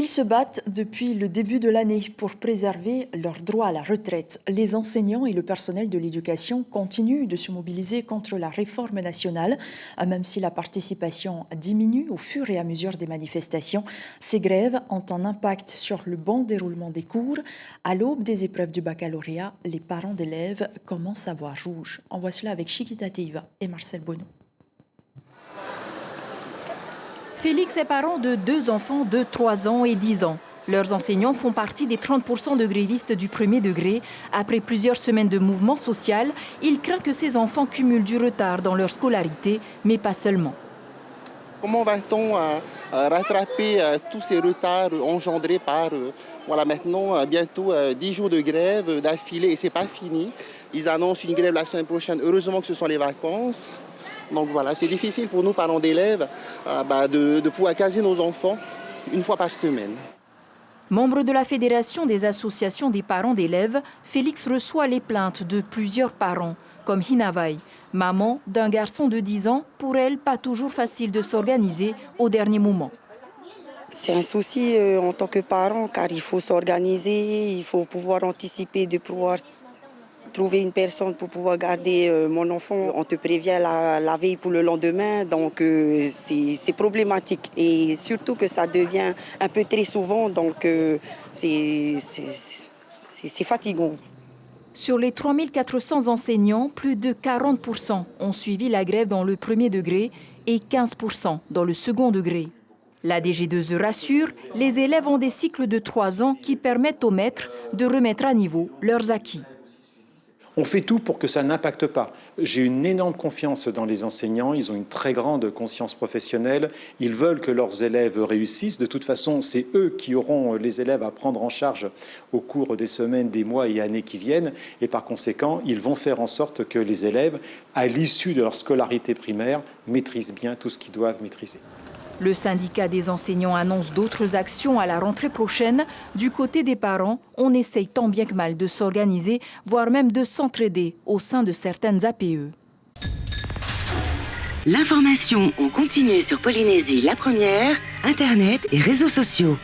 Ils se battent depuis le début de l'année pour préserver leur droit à la retraite. Les enseignants et le personnel de l'éducation continuent de se mobiliser contre la réforme nationale, même si la participation diminue au fur et à mesure des manifestations. Ces grèves ont un impact sur le bon déroulement des cours. À l'aube des épreuves du baccalauréat, les parents d'élèves commencent à voir rouge. On voit cela avec Chiquita Teiva et Marcel Bonneau. Félix est parent de 2 enfants de 3 ans et 10 ans. Leurs enseignants font partie des 30% de grévistes du premier degré. Après plusieurs semaines de mouvement social, il craint que ces enfants cumulent du retard dans leur scolarité, mais pas seulement. Comment va-t-on rattraper tous ces retards engendrés par maintenant bientôt 10 jours de grève d'affilée et ce n'est pas fini. Ils annoncent une grève la semaine prochaine. Heureusement que ce sont les vacances. Donc voilà, c'est difficile pour nous, parents d'élèves, de pouvoir caser nos enfants une fois par semaine. Membre de la Fédération des associations des parents d'élèves, Félix reçoit les plaintes de plusieurs parents, comme Hinavai, maman d'un garçon de 10 ans. Pour elle, pas toujours facile de s'organiser au dernier moment. C'est un souci en tant que parent, car il faut s'organiser, il faut pouvoir anticiper, de pouvoir trouver une personne pour pouvoir garder mon enfant. On te prévient la veille pour le lendemain, donc c'est problématique. Et surtout que ça devient un peu très souvent, donc c'est fatigant. Sur les 3400 enseignants, plus de 40% ont suivi la grève dans le premier degré et 15% dans le second degré. La DG2E rassure, les élèves ont des cycles de 3 ans qui permettent aux maîtres de remettre à niveau leurs acquis. On fait tout pour que ça n'impacte pas. J'ai une énorme confiance dans les enseignants, ils ont une très grande conscience professionnelle, ils veulent que leurs élèves réussissent. De toute façon, c'est eux qui auront les élèves à prendre en charge au cours des semaines, des mois et années qui viennent. Et par conséquent, ils vont faire en sorte que les élèves, à l'issue de leur scolarité primaire, maîtrisent bien tout ce qu'ils doivent maîtriser. Le syndicat des enseignants annonce d'autres actions à la rentrée prochaine. Du côté des parents, on essaye tant bien que mal de s'organiser, voire même de s'entraider au sein de certaines APE. L'information en continu sur Polynésie la première, Internet et réseaux sociaux.